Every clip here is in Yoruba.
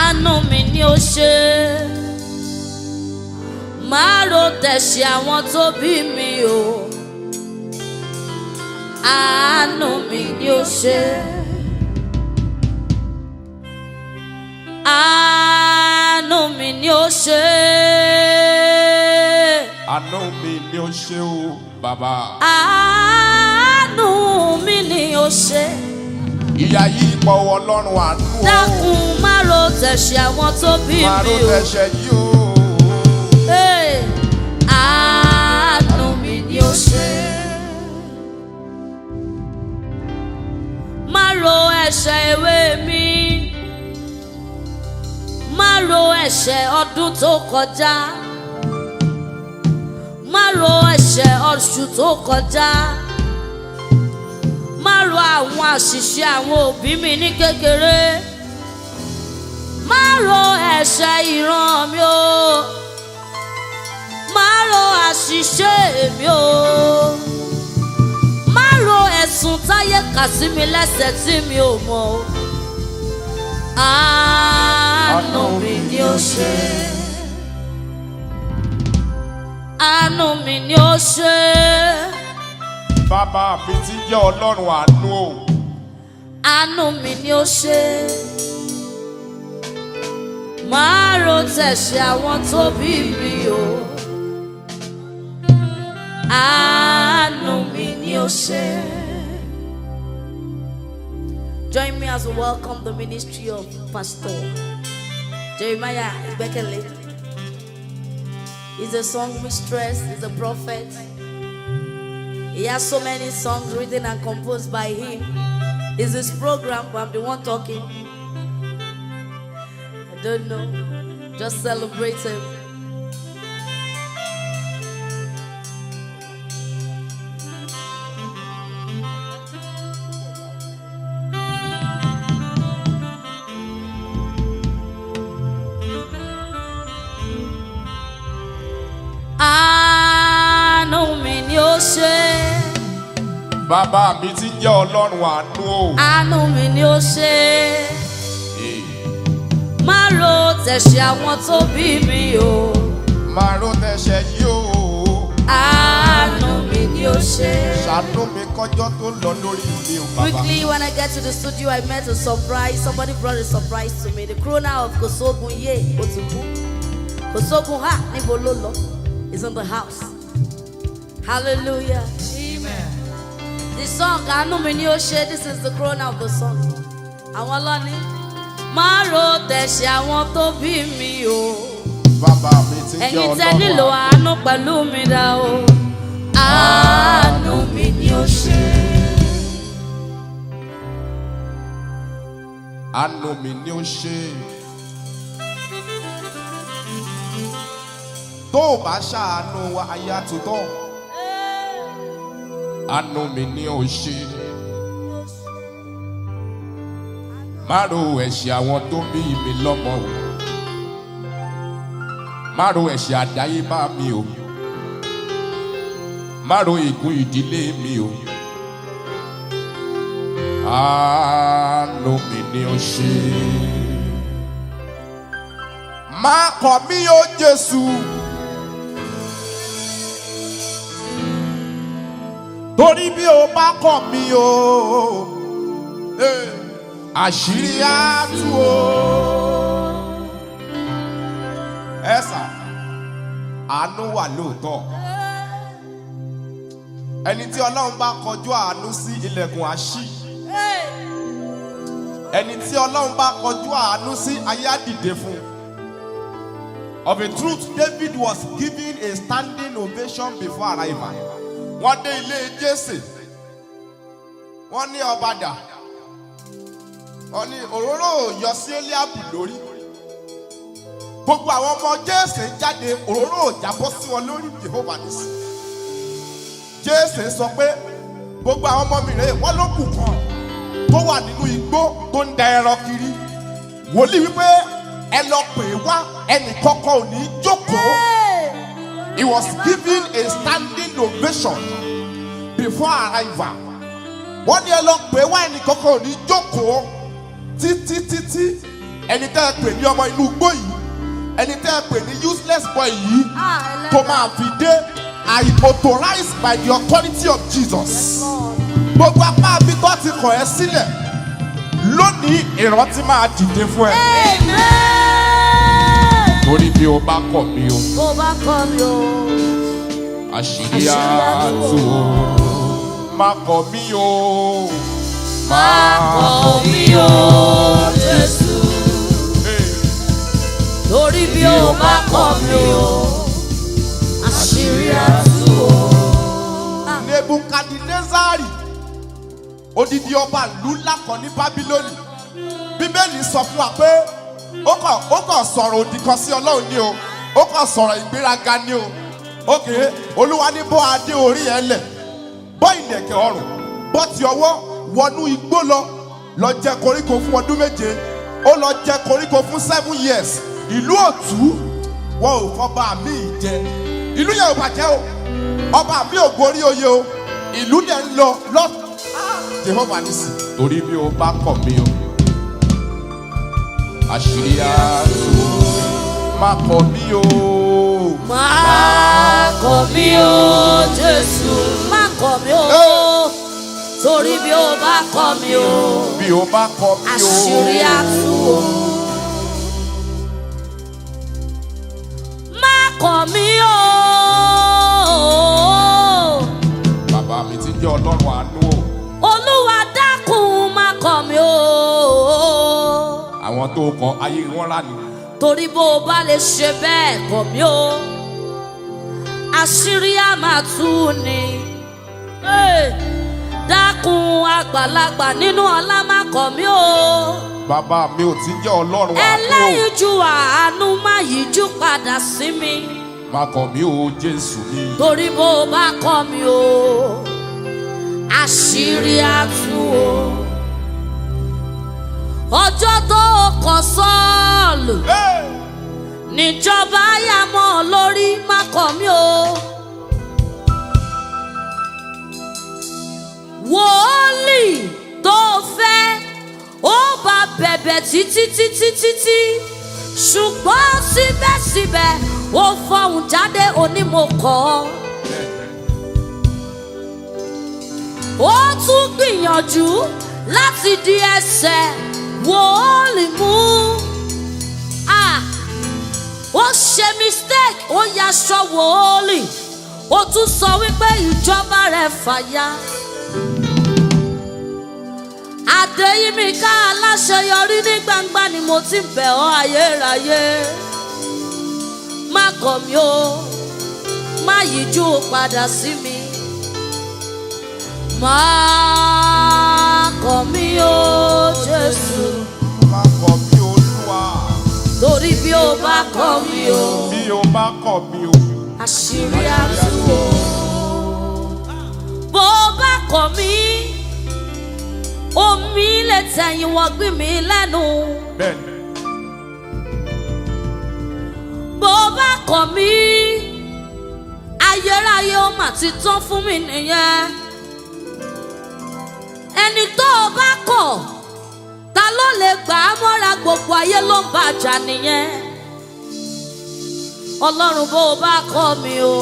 Àánú mi ni ó ṣe. Má ro tẹ̀sí àwọn tó bí mi o. Àánú mi ni ó ṣe. Àánú mi ni ó ṣe. Àánú mi ni ó ṣe o bàbá. Àánú mi ni ó ṣe. Ìyà yìí pọ̀ Ọlọ́run àánú o. Dákun má ro tẹ̀sí àwọn tó bí mi o. Má ro tẹ̀sẹ̀ yìí o. Àánú mi ni ó ṣe. Má ro ẹ̀ṣẹ̀ èwe mi. Má ro ẹ̀ṣẹ̀ ọdún tó kọjá. Má ro ẹ̀ṣẹ̀ oṣù tó kọjá. Má ro àwọn àṣìṣe àwọn òbí mi ní kékeré. Má ro ẹ̀ṣẹ̀ ìran mi o. Má ro àṣìṣe mi o. Má ro ẹ̀sùn táyé kà sí mi lẹ́sẹ̀ tí mi ò mọ̀ o. Àánú mi ni ó ṣe. Àánú mi ni ó ṣe. Bàbá mi ti jẹ́ Ọlọ́run àánú o. Àánú mi ni ó ṣe. Má ro tẹ̀sí àwọn tó bí mi o. Àánú mi ni ó ṣe. Join me as we welcome the ministry of Pastor Jeremiah Igbekele. He's a song mistress, he's a prophet. He has so many songs written and composed by him. It's his program, but I'm the one talking. I don't know. Just celebrate him. Àánú mi ni ó ṣe. Bàbá mi ti jẹ́ Ọlọ́run àánú o. Àánú mi ni ó ṣe. Má ro tẹ̀sí àwọn tó bí mi o. Má ro tẹ̀sẹ̀ yìí o. Àánú mi ni ó ṣe. Ṣàánú mi kọjọ́ tó lọ lórí mi o bàbá. Quickly, when I get to the studio, I met a surprise. Somebody brought a surprise to me. The crooner of Kosogun Ye Otubu. Kosogun Ha níbo ló lọ is in the house. Hallelujah. Amen. The song Àánú mi ni ó ṣe. This is the crooner of the song. Àwọn lọ́ni. Má ro tẹ̀sí àwọn tó bí mi o. Bàbá mi ti jẹ́ Ọlọ́run. Ẹ̀yin tẹ́ nílò àánú pẹ̀lú mi dá o. Àánú mi ni ó ṣe. Àánú mi ni ó ṣe. Tó o bá ṣàánú wa ayé àtúntọ́. Àánú mi ni ó ṣe. Má ro ẹ̀ṣẹ̀ àwọn tó bí mi lọ́mọ o. Má ro ẹ̀ṣẹ̀ àdáyébá mi o. Má ro ègún ìdílé mi o. Àánú mi ni ó ṣe. Má kọ̀ mí o Jésù. Torí bí o bá kọ̀ mí o, àṣírí á tú o. Ẹ sà, àánú wà lóòótọ́. Ẹni tí Ọlọ́run bá kọjú àánú sí ilẹ̀kùn á ṣí. Ẹni tí Ọlọ́run bá kọjú àánú sí ayé á dìde fún. Of a truth, David was given a standing ovation before arrival. Wọ́n dé ilé Jésè. Wọ́n ní ọba dà. Wọ́n ní òróró yọ sí Eliabu lórí. Gbogbo àwọn ọmọ Jésè jáde, òróró jábọ́ sí wọn lórí Jehovah nisi. Jésè sọ pé gbogbo àwọn ọmọ mi rèé wọ́n ló kù kan tó wà nínú igbó tó ń da ẹran kiri. Wòlíì wípé ẹ lọ pè wá, ẹnì kankan ò ní jókòó. He was given a standing ovation before arrival. Wọ́n ní ẹ lọ pè wá, ẹnì kankan ò ní jókòó títí ẹni tẹ́ ẹ pè ní ọmọ inú igbó yìí, ẹni tẹ́ ẹ pè ní useless boy yìí, tó máa fi dé, I authorize by the authority of Jesus. Gbogbo apá àbí tó ti kọ̀ ẹ́ sílẹ̀ lónìí ìrántí máa dìde fún ẹ. Torí bí o bá kọ̀ mí o, àṣírí àtú o, má kọ̀ mí o, má kọ̀ mí o, Jésù. Torí bí o bá kọ̀ mí o, àṣírí àtú o. Nebukadnezari, odidi ọba ìlú ńlá kan ní Bábílónì. Bíbélì sọ fún wa pé ó kàn sọ̀rọ̀ òdì kan sí Ọlọ́run ni o, ó kàn sọ̀rọ̀ ìgbéraga ni o. Òkè Olúwa ní bọ́ adé orí ẹ lẹ̀, bọ́ ìlẹ̀kẹ̀ ọrùn, bọ́ ti ọwọ́ wọnú igbó lọ jẹ koríko fún ọdún 7. Ó lọ jẹ koríko fún 7 years. Ìlú òtú wọn ò fọba mi jẹ. Ìlú yẹn ò bàjẹ́ o, ọba mi ò gorí oyè o, ìlú yẹn ń lọ Jehovah nisi. Torí bí o bá kọ̀ mí o, àṣírí àtú o, má kọ̀ mí o, má kọ̀ mí o, Jésù, má kọ̀ mí o. Torí bí o bá kọ̀ mí o, bí o bá kọ̀ mí o, àṣírí àtú o. Má kọ̀ mí o. Bàbá mi ti jẹ́ Ọlọ́run àánú o. Olúwa dákun má kọ̀ mí o. Àwọn tó kọ̀ ayé wọn rà ní. Torí bó o bá lè ṣe bẹ́ẹ̀ kọ̀ mí o, àṣírí á máa tú ni. Dákun àgbàlagbà nínú ọlá má kọ̀ mí o. Bàbá mi ò ti jẹ́ Ọlọ́run àánú o. Ẹlẹ́yinjú àánú má yíjú padà sí mi. Má kọ̀ mí o, Jésù mi. Torí bó o bá kọ̀ mí o, àṣírí á tú o. Ọjọ́ tó kọ̀ Sọ́ọ̀lù níjọba yà mọ́ ọ lórí, má kọ̀ mí o. Wòlíì tó fẹ́ ó bá bẹ̀bẹ̀ títí ṣùgbọ́n síbẹ̀síbẹ̀ ó fọhùn jáde onímọ̀kọ́. Ó tún gbìyànjú láti di ẹsẹ̀ wòlíì mú. Ó ṣe mistake, ó yaṣọ wòlíì, ó tún sọ wípé ìjọba rẹ̀ fàya. Adeyinka Alaseyori ní gbangba ni mo ti bẹ̀ ọ́ ayérayé. Má kọ̀ mí o, má yíjú padà sí mi. Má kọ̀ mí o, Jésù. Má kọ̀ mí Olúwa. Torí bí o bá kọ̀ mí o, bí o bá kọ̀ mí o, àṣírí á tú o. Bó o bá kọ̀ mí, omi lè tẹ̀yìn wọ́n gbìn mí lẹ́nu. Bẹ́ẹ̀ni. Bó o bá kọ̀ mí, ayérayé ó mà ti tán fún mi nìyẹn. Ẹni tó o bá kọ̀, ta ló lè gbà á mọ́ra? Gbogbo ayé ló ń bàjá nìyẹn. Ọlọ́run bó o bá kọ̀ mí o,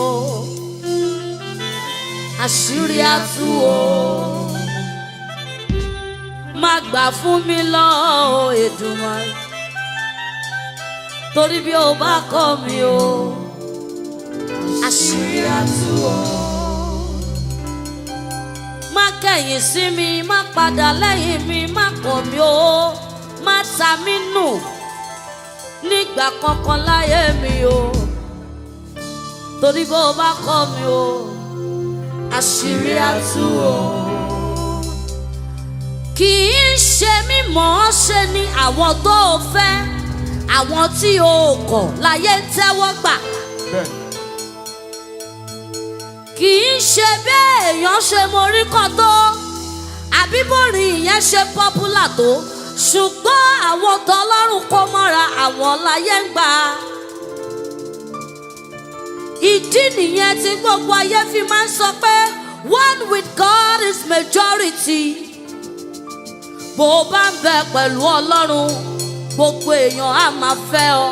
àṣírí á tú o. Má gbà fún mi lọ o Èdùmàrè. Torí bí o bá kọ̀ mí o, àṣírí á tú o. Má kẹ̀yìn sí mi, má padà lẹ́yìn mi, má kọ̀ mí o. Má ta mí nù nígbà kankan láyé mi o. Torí bí o bá kọ̀ mí o, àṣírí á tú o. Kì í ṣe mímọ̀ ọ́ ṣe ni àwọn tó o fẹ́, àwọn tí o kọ̀ láyé ń tẹ́wọ́ gbà. Kì í ṣe bẹ́ẹ̀ èèyàn ṣe morí kan tó, àbí bórin ìyẹn ṣe pọ́pùlà tó, ṣùgbọ́n àwọn tọ́lọ́run kó mọ́ra àwọn láyé ń gbà. Ìdí nìyẹn tí gbogbo ayé fi máa ń sọ pé one with God is majority. Bó o bá ń bẹ pẹ̀lú Ọlọ́run, gbogbo èèyàn á máa fẹ́ ọ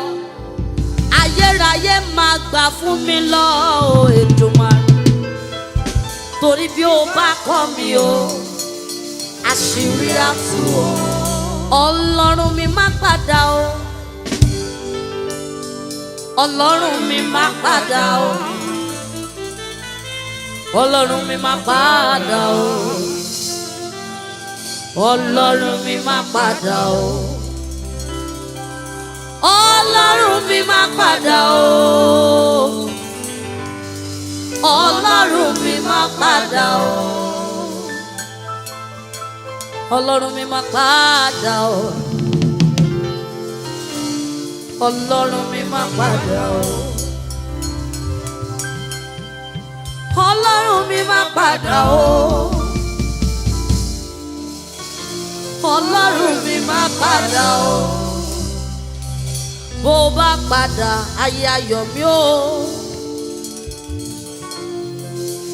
ayérayé máa gbà fún mi lọ o Èdùmàrè torí bí o bá kọ̀ mí o àṣírí á tú o Ọlọ́run mi má padà o Ọlọ́run mi má padà o Ọlọ́run mi má padà o Ọlọ́run mi má padà o Ọlọ́run mi má padà o Ọlọ́run mi má padà o Ọlọ́run mi má padà o Ọlọ́run mi má padà o Ọlọ́run mi má padà o Ọlọ́run mi má padà o bó bá padà ayé ayọ̀ mi o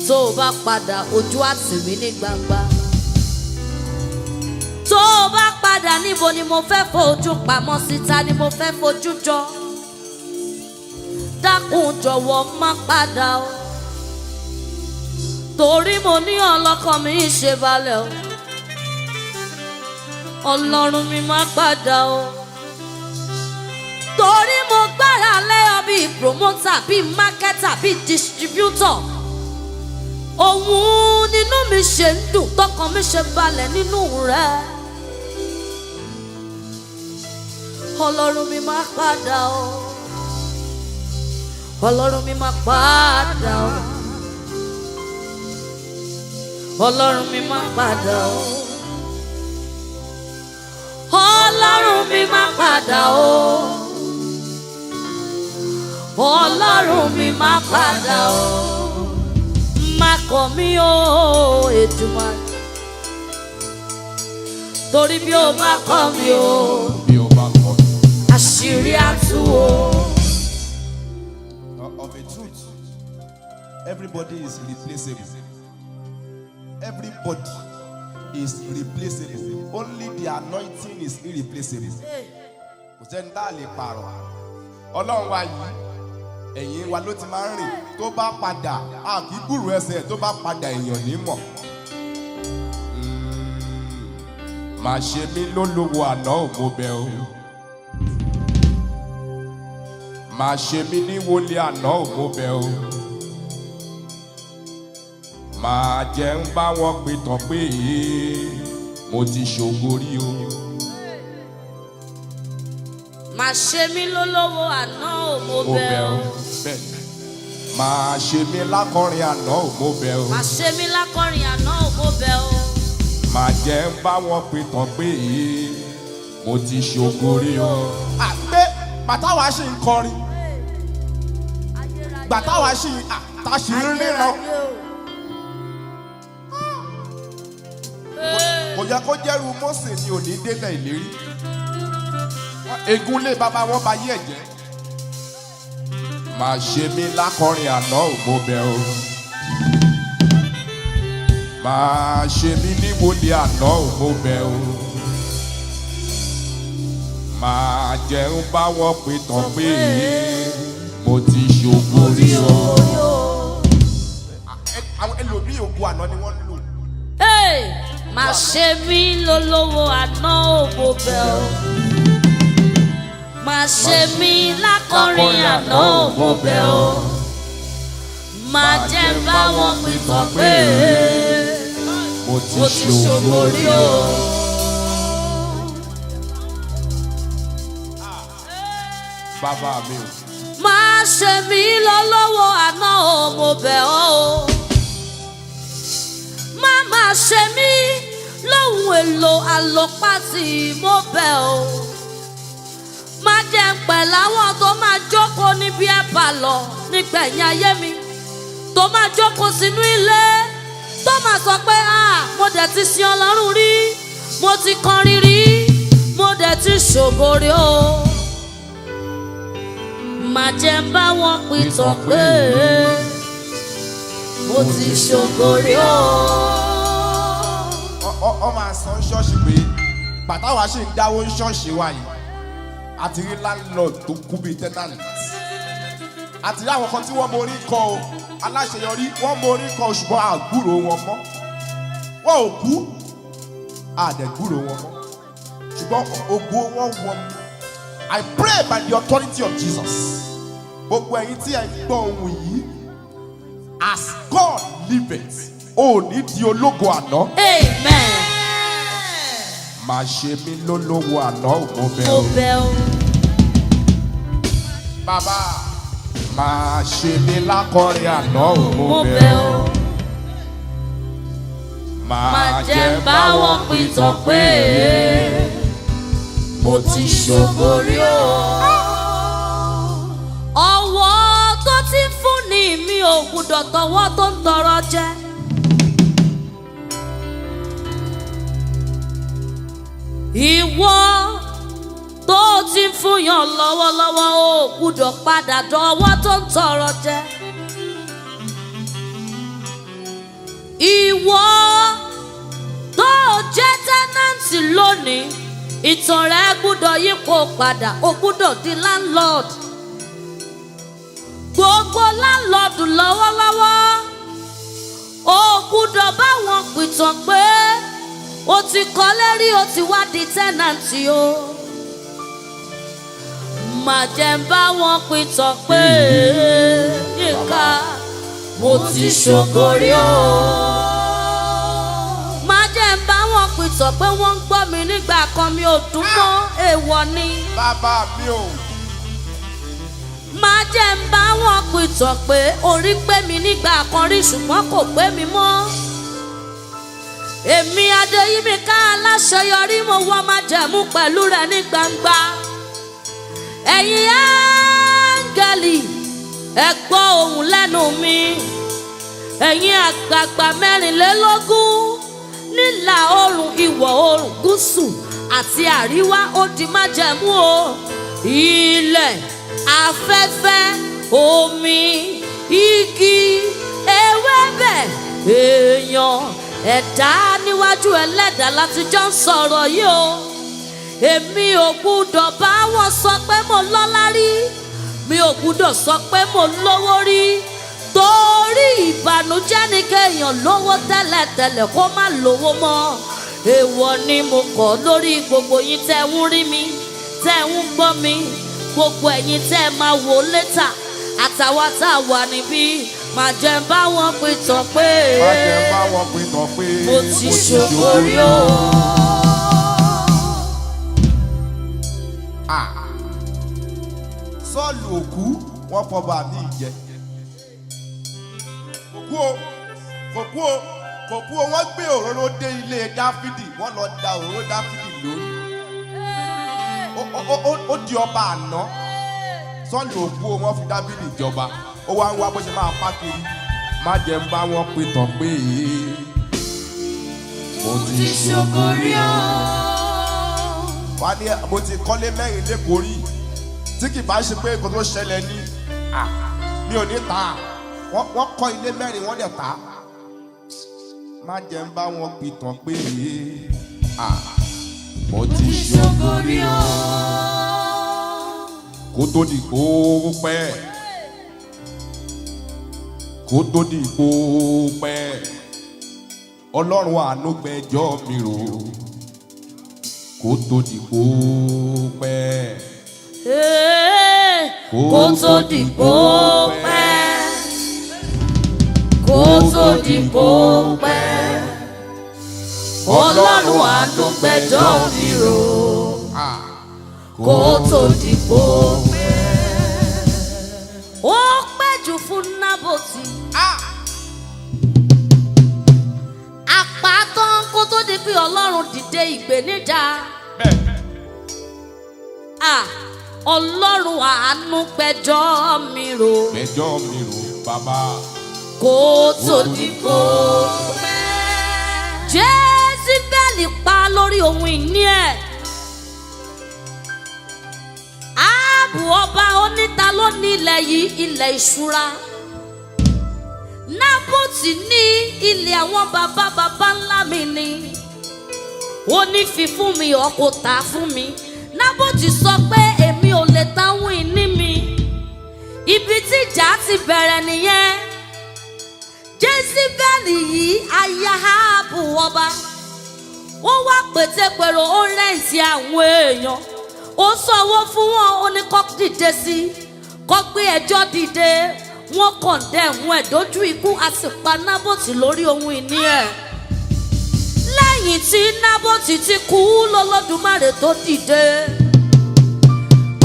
tó bá padà ojú àtì mi ní gbangba tó bá padà níbo ni mo fẹ́ fojú pamọ́ síta ni mo fẹ́ fojú jọ dákun jọ̀wọ́ má padà o torí mo ní ọlọ́kàn mi ṣe balẹ̀ o Ọlọ́run mi má padà o torí mo gbára lé ọ bíi promoter bíi marketer bíi distributor òun nínú mi ṣe ń dùn tọkàn mi ṣe balẹ̀ nínú rẹ Ọlọ́run mi má padà o Ọlọ́run mi má padà o Ọlọ́run mi má padà o Ọlọ́run mi má padà o Ọlọ́run mi má padà o má kọ̀ mí o Èdùmàrè torí bí o bá kọ̀ mí o àṣírí á tú o. Of a truth, everybody is replaceable. Everybody is replaceable. Only the anointing is irreplaceable. Kò sẹ́ni tá a lè pààrọ̀. Ọlọ́run wa yìí, ẹ̀yìn wa ló ti máa ń rìn. Tó bá padà, a kì í gbúròó ẹsẹ̀ tó bá padà èèyàn ní mọ̀. Má ṣe mí lólówó àná ò mo bẹ̀ o. Má ṣe mí ní wọlé àná ò mo bẹ̀ o. Máa jẹ́ ń bá wọn pìtàn pé mo ti ṣògo rí o. Má ṣe mí lólówó àná ò mo bẹ̀ o. Máa ṣe mí lákọrin àná ò mo bẹ̀ o. Má ṣe mí lákọrin àná ò mo bẹ̀ o. Máa jẹ́ ń bá wọn pìtàn pé mo ti ṣògo rí o. Àgbẹ̀ bàtàwá ṣì ń kọrin. Bàtàwá ṣì ń ríran. Kò yẹ kó jẹ́rú Mósè ni òní délẹ̀ ìlérí. Egúnlé bàbá wọn bá yí ẹ̀jẹ̀. Má ṣe mí lákọrin àná ò mo bẹ̀ o. Má ṣe mí ní wòlíì àná ò mo bẹ̀ o. Má jẹ́ ń bá wọn pìtàn pé mo ti ṣògo rí o. Àwọn ẹlòmíì ògo àná ni wọ́n lò. Má ṣe mí lólówó àná ò mo bẹ̀ o. Má ṣe mí lákọrin àná ò mo bẹ̀ o. Má jẹ́ bá wọn pìtàn pé mo ti ṣògo rí o. Bàbá mi o. Má ṣe mí lólówó àná ò mo bẹ̀ o. Má ṣe mí lóhun èlò àlòpàtì mo bẹ̀ o. Má jẹ́ ń pẹ̀ láwọn tó máa jókòó níbi ẹ̀bà lọ nígbẹ̀yìn ayé mi. Tó máa jókòó sínú ilé tó máa sọ pé mo dẹ̀ ti sin Ọlọ́run rí, mo ti kọrin rí, mo dẹ̀ ti ṣògo rí o. Má jẹ́ ń bá wọn pìtàn pé mo ti ṣògo rí o. Ọ máa san ṣọ́ọ̀ṣì pé bàtàwá ṣì ń dáwó ṣọ́ọ̀ṣì wa yìí àti rí landlord tó kú bíi tenant àti rí àwọn kan tí wọ́n mórí kọ o aláṣeyọrí wọ́n mórí kọ ṣùgbọ́n àgbúrò wọn mọ́ wọ́n ò kú àdẹ̀gbúrò wọn mọ́ ṣùgbọ́n ògo wọn wọ mi. I pray by the authority of Jesus gbogbo ẹ̀yin tí ẹ gbọ́ ohun yìí as God liveth ó ní di ológo àná. Amen. Má ṣe mí lólówó àná mo bẹ̀ Mo ọ́. bẹ̀ ọ́. Bàbá má ṣe mí lákọrin àná mo Mo bẹ̀ bẹ̀ ọ́. ọ́. Má Má jẹ́ jẹ́ bá wọn pìtàn pé mo ti ṣògo rí o. Ọwọ́ tó ti fún ni mi ò gbúdọ̀ tọwọ́ tó ń tọrọ jẹ. Ìwọ tó ti fún yàn lọ́wọ́lọ́wọ́ ò gbúdọ̀ padà dọwọ́ tó ń tọrọ jẹ. Ìwọ tó jẹ́ tẹ́nàntì lónìí ìtàn rẹ̀ gbúdọ̀ yípo padà ó gbúdọ̀ di landlord. Gbogbo landlord lọ́wọ́lọ́wọ́ ó gbúdọ̀ bá wọn pìtàn pé ó ti kọ́lé rí ó ti wá di tẹ́nàntì o. Má jẹ́ ń bá wọn pìtàn pé Yínká mo ti ṣògo rí o. Má jẹ́ ń bá wọn pìtàn pé wọ́n ń gbọ́ mi nígbà kan mi ò dún mọ́ èèwọ̀ ni. Bàbá mi ò. Má jẹ́ ń bá wọn pìtàn pé orí pé mi nígbà kan rí ṣùgbọ́n kò pé mi mọ́. Èmi Adeyinka Alaseyori mo wá májẹ̀mú pẹ̀lú rẹ̀ ní gbangba. Ẹ̀yin áńgẹ́lì ẹ gbọ́ ohùn lẹ́nu mi. Ẹ̀yin àgbààgbà 24 nílà oòrùn ìwọ̀ oòrùn gúúsù àti àríwá ó di májẹ̀mú o. Ilẹ̀ afẹ́fẹ́ omi igi ewébẹ̀ èèyàn ẹ̀dá níwájú ẹlẹ́dàá láti jọ ń sọ̀rọ̀ yìí o. Èmi ò gbúdọ̀ bá wọn sọ pé mo lọ́lá rí mi ò gbúdọ̀ sọ pé mo lówó rí torí ìbànújẹ́ ni kéèyàn lówó tẹ́lẹ̀tẹ́lẹ̀ kó má lówó mọ́. Èèwọ̀ ni mo kọ̀ lórí gbogbo yín tẹ́ ń rí mi tẹ́ ń gbọ́ mi gbogbo ẹ̀yin tẹ́ máa wò létà àtàwọn tá a wà níbí. Má jẹ́ ń bá wọn pìtàn pé Má jẹ́ bá wọn pìtàn pé mo ti ṣògo rí o. Sọ́ọ̀lù òkú wọ́n fọba mi jẹ. Kò kú o wọ́n gbé òróró dé ilé Dáfídì wọ́n lọ da òróró Dáfídì lórí. Ó di ọba àná. Sọ́ọ̀lù òkú o wọ́n fi Dáfídì jọba. Ó wá ń wá bó ṣe máa pa kiri. Má jẹ́ ń bá wọn pìtàn pé mo ti ṣògo rí o. Wá ní mo ti kọ́lé mẹ́rin lẹ́kọ̀ọ́ rí tí kì bá ṣe pé nǹkan tó ṣẹlẹ̀ ní mi ò ní ta wọ́n kọ́ ilé mẹ́rin wọ́n dẹ̀ ta. Má jẹ́ ń bá wọn pìtàn pé mo ti ṣògo rí o. Kó tó di kó pẹ́ kó tó di kó pẹ́ Ọlọ́run àánú gbẹ́jọ́ mi rò kó tó di kó pẹ́. Kó tó di kó pẹ́ kó tó di kó pẹ́ Ọlọ́run àánú gbẹ́jọ́ mi rò kó tó di kó pẹ́. Ó pẹ́ jù fún Nábótì. Àpátan kó tó di pé Ọlọ́run dìde ìgbéníjà. Ọlọ́run àánú gbẹ́jọ́ mi rò. Gbẹ́jọ́ mi rò bàbá. Kó tó di kó pẹ́. Jésíbẹ́lì pa lórí ohun ìní ẹ̀. Áábù ọba oníta ló ní ilẹ̀ yìí ilẹ̀ ìṣúra. Nábótì ní ilẹ̀ àwọn bàbá ńlá mi ni. Ó ní fi fún mi ọ̀ kò tà fún mi. Nábótì sọ pé èmi ti bẹ̀rẹ̀ nìyẹn. Jésíbẹ́lì yìí aya Áhábù ọba. Ó wá pètèpèrò ó rẹ́ǹtì àwọn èèyàn. Ó sanwó fún wọn, ó ní kó dìde sí i. Kó gbé ẹjọ́ dìde. Wọ́n kọ̀ndẹ̀mù ẹ̀ dójú ikú, a sì pa Nábótì lórí ohun ìní ẹ̀. Lẹ́yìn tí Nábótì ti kú lọ́lọ́dúnmáre tó dìde.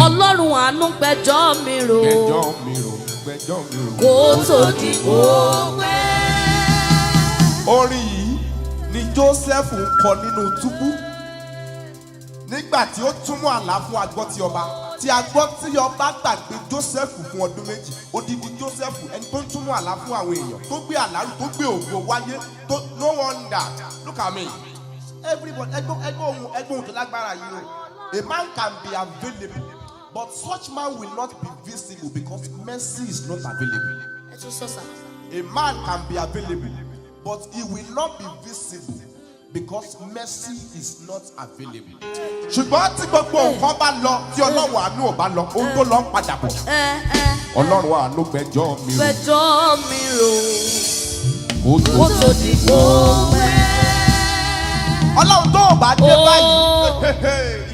Ọlọ́run àánú gbẹ́jọ́ mi rò. Gbẹ́jọ́ mi rò, gbẹ́jọ́ mi rò. Kó tó di kó pẹ́. Orin yìí ni Joseph ń kọ nínú túbú. Nígbà tí ó túmọ̀ àlá fún agbọ́ tí ọba. Tí agbọ́ tí ọba gbàgbé Joseph fún ọdún méjì. Odidi Joseph ẹni tó ń túmọ̀ àlá fún àwọn èèyàn. Tó gbé àlárù, tó gbé ògo wáyé. No wonder. Look at me. Everybody, ẹgbẹ́ ohun tó lágbára yìí o. A man can be available. But such man will not be visible because mercy is not available. A man can be available, but he will not be visible because mercy is not available. Ṣùgbọ́n tí gbogbo nǹkan bá lọ, tí Ọlọ́run àánú ò bá lọ, ohun tó lọ ń padà bọ̀. Ọlọ́run àánú gbẹ́jọ́ mi rò. Gbẹ́jọ́ mi rò. Kó tó di kó pẹ́. Ọlọ́run tó ò bá dé báyìí,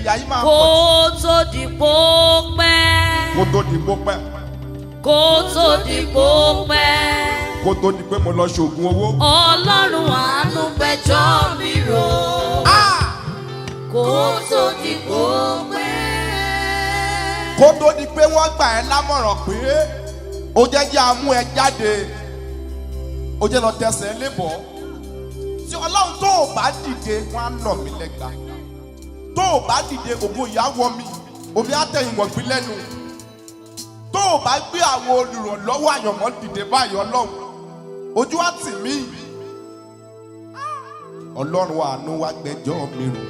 ìyà yìí máa pọ̀ jù. Kó tó di kó pẹ́. Kó tó di kó pẹ́. Kó tó di kó pẹ́. Kó tó di pé mo lọ ṣoògùn owó. Ọlọ́run àánú gbẹ́jọ́ mi rò. Kó tó di kó pẹ́. Kó tó di pé wọ́n gbà ẹ́ lámọ̀ràn pé ó jẹ́ jẹ́ amú ẹ jáde. Ó jẹ́ lọ tẹsẹ̀ lébọ̀. Tí Ọlọ́run tó ò bá dìde, wọ́n á nà mí lẹ́gba. Tó ò bá dìde, ògo ìyá wọ mi. Omi àtẹ̀yìn wọ̀gbìn lẹ́nu. Tó ò bá gbé àwọn olùrànlọ́wọ́ àyànmọ́ dìde báyìí Ọlọ́run. Ojú á tì mí. Ọlọ́run àánú wá gbẹ́jọ́ mi rò.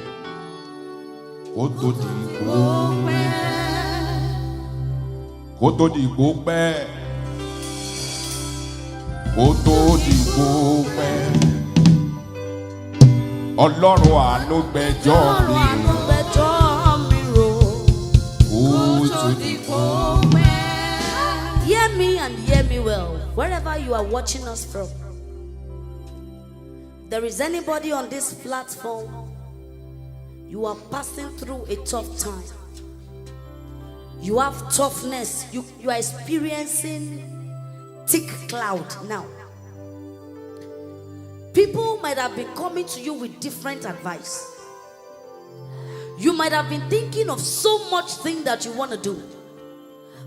Kó tó di kó pẹ́. Kó tó di kó pẹ́. Kó tó di kó pẹ́. Ọlọ́run àánú gbẹ́jọ́ mi rò. Kó tó di kó pẹ́. Hear me and hear me well, wherever you are watching us from. There is anybody on this platform, you are passing through a tough time. You have toughness. You are experiencing thick cloud now. People might have been coming to you with different advice. You might have been thinking of so much things that you want to do.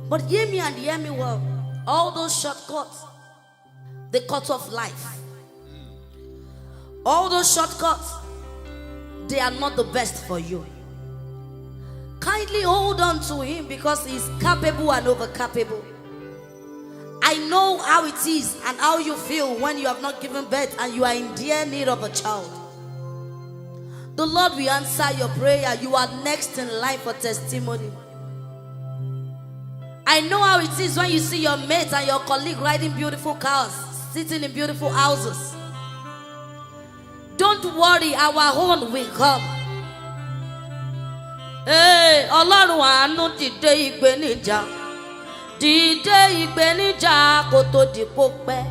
But hear me and hear me well. All those shortcuts, they cut off life. All those shortcuts, they are not the best for you. Kindly hold on to him because he is capable and over capable. I know how it is and how you feel when you have not given birth and you are in dear need of a child. The Lord will answer your prayer. You are next in line for testimony. I know how it is when you see your mate and your colleague riding beautiful cars, sitting in beautiful houses. Don't worry, our own will come. Hey, Ọlọ́run àánú dìde ìgbéníjà. Dìde ìgbéníjà kó tó di kó pẹ́.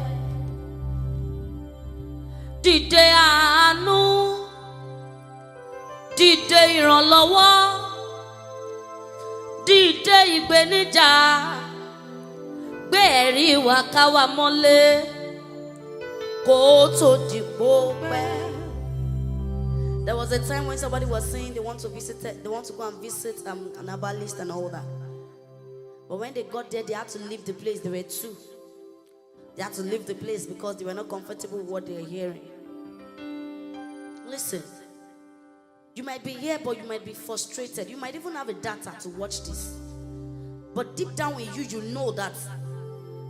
Dìde àánú. Dìde ìrànlọ́wọ́. Dìde ìgbéníjà. Gbé ẹ̀rí wa ká wa mọ́lé. Kó tó di kó pẹ́. There was a time when somebody was saying they want to go and visit an herbalist and all that. But when they got there, they had to leave the place. There were two. They had to leave the place because they were not comfortable with what they were hearing. Listen, you might be here, but you might be frustrated. You might even have a data to watch this. But deep down in you, you know that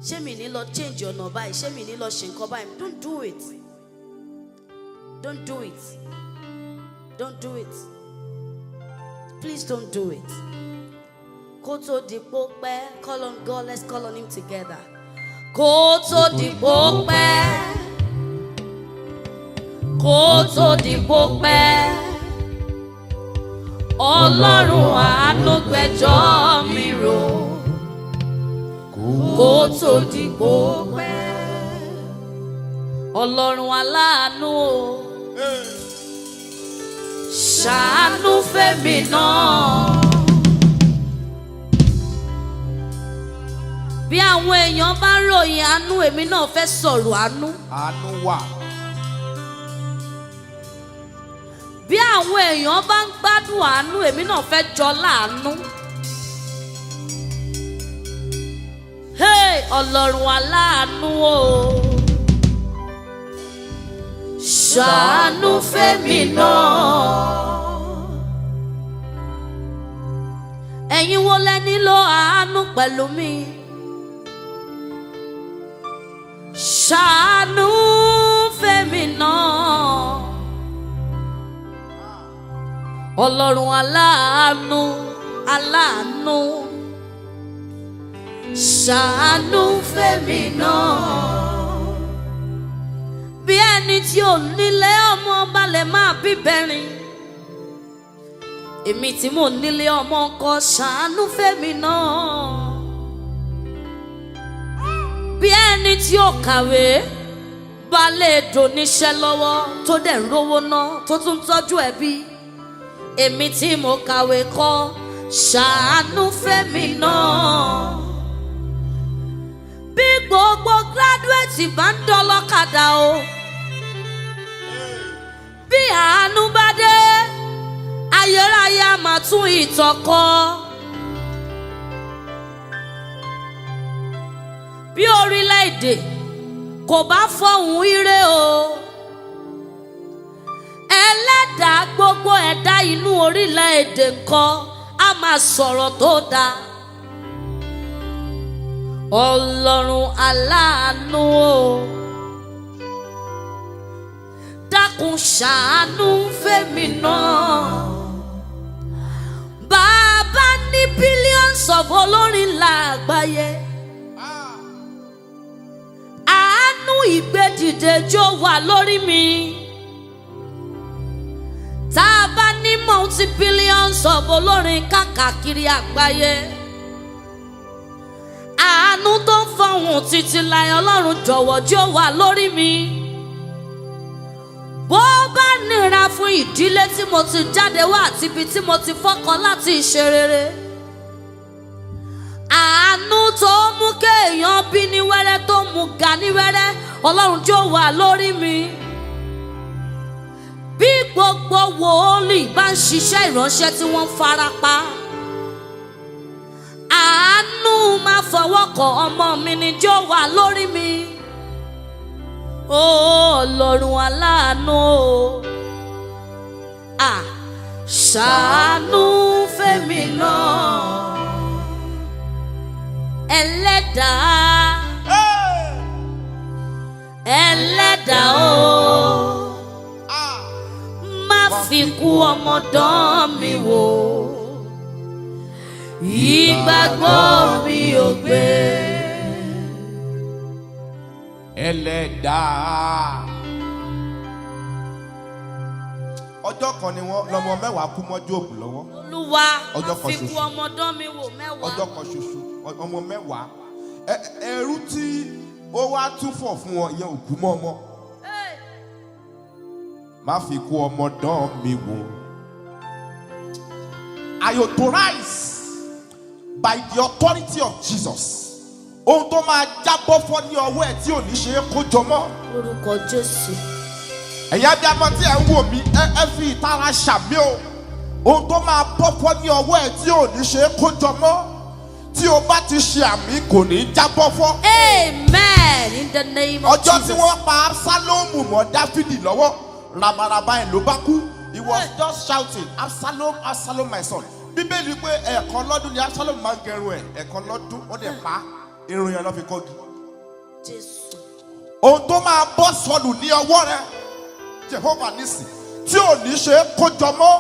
shemi ni lo change your number, shemi ni lo shinkoba. Don't do it. Don't do it. Don't do it. Please don't do it. Koto di pope, call on God. Let's call on him together. Koto di pope. Koto di pope. Ọlọ́run àánú gbẹ́jọ́ mi rò. Kó tó dìgbò pẹ́. Ọlọ́run aláàánú o, ṣàánú fẹ́mi náà. Bí àwọn èèyàn bá ń ròyìn àánú, èmi náà fẹ́ sọ̀rọ̀ àánú. Àánú wà. Bí àwọn èèyàn bá ń gbádùn àánú, èmi náà fẹ́ jọ láàánú. Hey, Ọlọ́run aláàánú o, ṣàánú fẹ́mi náà. Ẹ̀yin wo lẹ nílò àánú pẹ̀lú mi? Ṣàánú fẹ́mi náà. Ọlọ́run aláàánú, aláàánú, ṣàánú fẹ́mi náà. Bí ẹni tí ò nílé ọmọ ọba lè máa bí bẹ̀rìn, èmi tí mò nílé ọmọ ọkọ, ṣàánú fẹ́mi náà. Bí ẹni tí ò kàwé bá lè dòníṣẹ́ lọ́wọ́ tó dẹ̀ ń rówó ná tó tún tọ́jú ẹbí, èmi tí mo kàwé kọ́, ṣàánú fẹ́mi náà. Bí gbogbo gírádùétì bá ń dọ́lọ́kadà o, bí àánú bá dé, ayérayé á máa tún ìtàn kọ. Bí orílẹ̀-èdè kò bá fọhùn ire o, ẹlẹ́dàá gbogbo ẹ̀dá inú orílẹ̀-èdè ńkọ́ á máa sọ̀rọ̀ tó dáa. Ọlọ́run aláàánú o, dákun ṣàánú fẹ́mi náà. Bàbá ní billions of olórin lágbàáyé, àánú ìgbédìde jó wà lórí mi. Tá a bá ní multi-billions of olórin káàkiri àgbáyé, àánú tó ń fọhùn títí láì, Ọlọ́run jọ̀wọ́ jó wà lórí mi. Bó bá nira fún ìdílé tí mo ti jáde wá àti ibi tí mo ti fọ́kọ láti ṣe rere, àánú tó mú kéèyàn bí ní wẹ́rẹ́ tó mú ga ní wẹ́rẹ́, Ọlọ́run jó wà lórí mi. Bí gbogbo wòólì bá ń ṣiṣẹ́ ìránṣẹ́ tí wọ́n fara pa, àánú máa fọwọ́ kọ ọmọ mi ní jó wà lórí mi. Ó Ọlọ́run aláàánú o, ṣàánú fẹ́mi náà. Ẹlẹ́dàá, ẹlẹ́dàá o, má fi kú ọmọ dán mi wò, ìgbàgbọ́ mi ò gbé. Ẹlẹ́dàá. Ọjọ́ kan ni wọ́n lọ́mọ mẹ́wàá kú mọ́ Jóòbù lọ́wọ́. Olúwa, ọjọ́ má kan fi kú ṣoṣo. ọmọ dán mi wò mẹ́wàá. Ọjọ́ kan ṣoṣo, ọmọ mẹ́wàá. Ẹrú tí ó wá túfọ̀ fún wọn yẹn ò kú mọ́ ọmọ. Má fi kú ọmọ dán mi wò. I authorize by the authority of Jesus, ohun tó máa jábọ́ fọ́ ní ọwọ́ ẹ̀ tí ò ní ṣe é kó jọ mọ́. Orúkọ Jésù. Ẹ̀yin abiyamọ tí ẹ̀ ń wò mí, ẹ fi ìtara ṣàmì o. Ohun tó máa bọ́ fọ́ ní ọwọ́ ẹ̀ tí ò ní ṣe é kó jọ mọ́. Tí o bá ti ṣe àmì kò ní jábọ́ fọ́. Amen. In the name of Jesus. Ọjọ́ tí wọ́n pa Absalomu mọ́ Dáfídì lọ́wọ́, rabaraba ẹ̀ ló bá kú. He was just shouting, Absalom, Absalom, my son. Bíbélì pé ẹ̀ẹ̀kan lọ́dún ni Absalom máa ń gẹrun ẹ̀. Ẹ̀ẹ̀kan lọ́dún ó dẹ̀ pa irun yẹn lọ́ fi kọ́gi. Jésù. Ohun tó máa bọ́ sọnù ní ọwọ́ rẹ, Jehovah nísì, tí ò ní ṣe é kó jọ mọ́,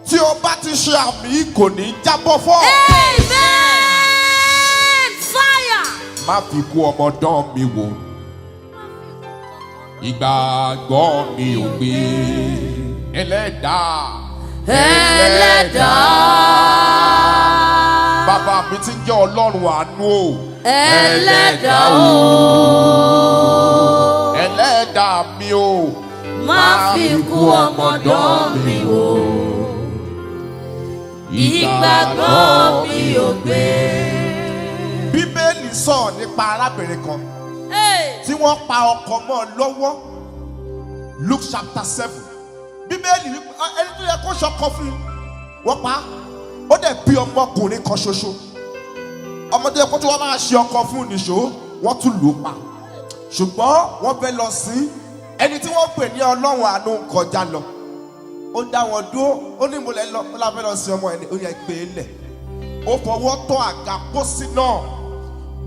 tí o bá ti ṣe àmì kò ní jábọ́ fọ́. Amen. Fire. Má fi kú ọmọ dán mi wò, ìgbàgbọ́ mi ò gbé. Ẹlẹ́dàá, Ẹlẹ́dàá. bàbá mi ti ń jẹ́ Ọlọ́run àánú o. ẹlẹ́dàá o. Ẹlẹ́dàá mi o. Má fi kú ọmọdán mi wò. Ìgbàgbọ́ mi ò gbé. Bíbélì sọ̀rọ̀ nípa arábìnrin kan tí wọ́n pa ọkọ mọ́ lọ́wọ́. Luke chapter 7. Bíbélì ẹni tó yẹ kó ṣọkọ fún un wọ́n pa ó dẹ̀ bí ọmọkùnrin kan ṣoṣo. Ọmọdé ẹ̀kọ́ tí wọ́n máa ṣe ọkọ fún nìṣó wọ́n tún lù ú pa. Ṣùgbọ́n wọ́n fẹ́ lọ sí ẹni tí wọ́n pè ní Ọlọ́run àánú kọjá lọ. Ó dá wọn dúró ó ní ìmúlẹ̀ lọ ó láfẹ́ lọ sí ọmọ ẹni ó yẹ gbé e lẹ̀. Ó fọwọ́ tọ́ àga pósí náà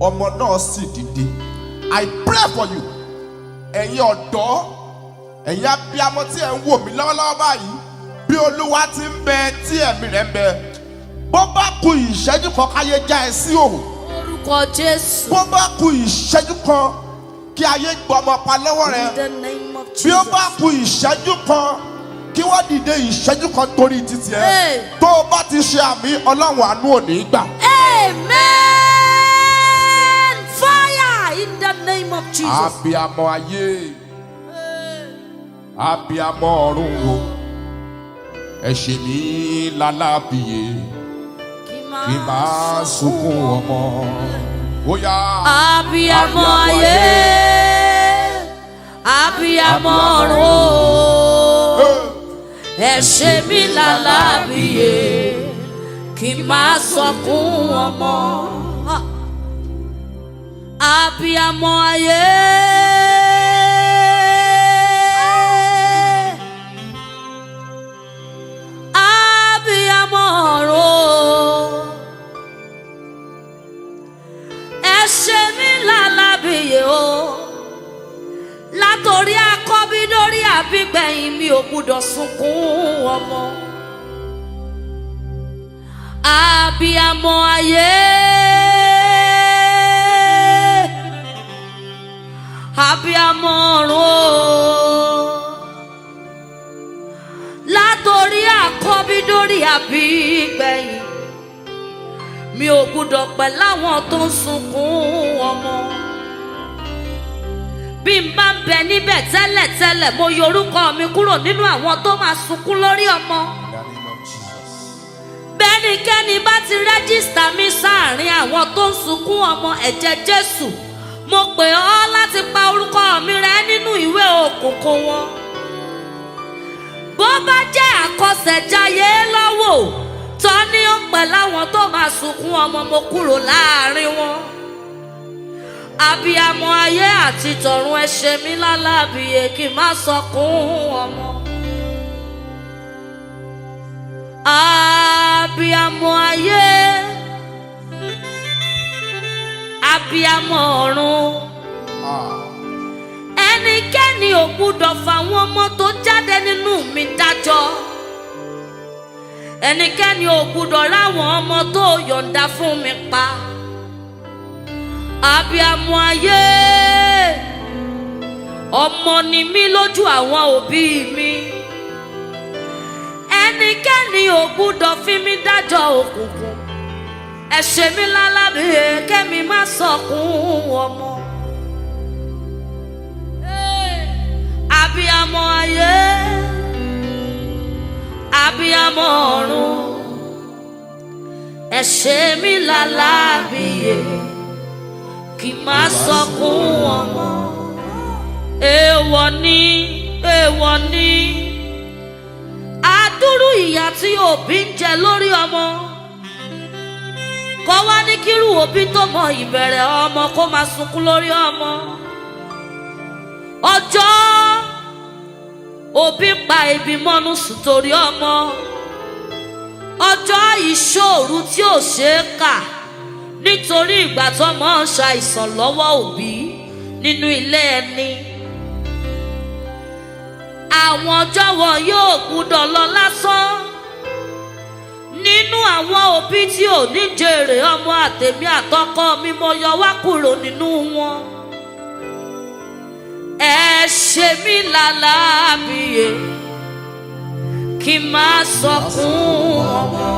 ọmọ náà sì dìde. I pray for you. Ẹ̀yin ọ̀dọ́ ẹ̀yin abiyamọ tí ẹ̀ ń wò mí lọ́wọ́lọ́wọ́ báyìí bí Olúwa ti ń bẹ tí ẹ̀mí rẹ̀ ń bẹ. Bó bá kù ìṣẹ́jú kan káyé já ẹ sí òun. Orúkọ Jésù. Bó bá kù ìṣẹ́jú kan kí ayé gbọmọ pa lọ́wọ́ rẹ. In the name of Jesus. Bí ó bá kù ìṣẹ́jú kan kí wọ́n dìde ìṣẹ́jú kan torí títí ẹ. Tó o bá ti ṣe àmì Ọlọ́run àánú ò ní gbà. Amen. Fire in the name of Jesus. Abiyamọ ayé. Abiyamọ ọ̀run o. Ẹ ṣe mí lálábìyè. Kí máa sunkún ọmọ. Oya. Abiyamọ ayé. Abiyamọ ọ̀run o. Ẹ ṣe mí lálábìyè. Kí máa sunkún ọmọ. Abiyamọ ayé. Abiyamọ ọ̀run. Ẹ ṣe mí lálábìyè o. Látorí àkọ́bí dórí àbígbẹ̀yìn mi ò gbúdọ̀ sunkún ọmọ. Abiyamọ ayé. Abiyamọ ọ̀run. Látorí àkọ́bí dórí àbígbẹ̀yìn mi ò gbúdọ̀ pẹ̀ láwọn tó ń sunkún ọmọ. Bí n bá ń bẹ níbẹ̀ tẹ́lẹ̀tẹ́lẹ̀ mo yọ orúkọ mi kúrò nínú àwọn tó máa sunkún lórí ọmọ. Bẹ́nikẹ́ni bá ti rẹ́gísítà mi sáàrin àwọn tó ń sunkún ọmọ ẹ̀jẹ̀ Jésù mo pè ọ́ láti pa orúkọ mi rẹ́ nínú ìwé òkùnkùn wọn. Bó bá jẹ́ àkọsẹ̀jayé lọ́wọ́ tọ́ ni ó pẹ̀ láwọn tó máa sunkún ọmọ mo kúrò láàrin wọn. Abiyamọ ayé àti tọ̀run ẹ ṣe mí lálábìyè kí n má sọkún ọmọ. Abiyamọ ayé. Abiyamọ ọ̀run. Ẹnikẹ́ni ò gbúdọ̀ fàwọn ọmọ tó jáde nínú mi dájọ́. Ẹnikẹ́ni ò gbúdọ̀ ráwọn ọmọ tó yọ̀ǹda fún mi pa. Abiyamọ ayé. Ọmọ ni mí lójú àwọn òbí mi. Ẹnikẹ́ni ò gbúdọ̀ fi mí dájọ́ òkùnkùn. Ẹ ṣe mí lálábìyè kẹ́mi má sọkún ọmọ. Abiyamọ ayé. Abiyamọ ọ̀run. Ẹ ṣe mí lálábìyè kí n má sọkún ọmọ. Èèwọ̀ ni, èèwọ̀ ni. Adúrú ìyà tí òbí ń jẹ lórí ọmọ. Kọ́ wá ní kírú òbí tó mọ ìbẹ̀rẹ̀ ọmọ kó máa sunkún lórí ọmọ. Ọjọ́ òbí pa ebi mọ́nú sùn torí ọmọ. Ọjọ́ ìṣòro tí ò ṣe é kà nítorí ìgbà tó mọ̀ ń ṣàìsàn lọ́wọ́ òbí nínú ilé ẹni. Àwọn ọjọ́ wọn yóò gbúdọ̀ lọ lásán. Nínú àwọn òbí tí ò ní jèrè ọmọ àtèmi àtọkọ mi mo yọ wá kúrò nínú wọn. Ẹ ṣe mí lálábìyè kí n má sọkún ọmọ.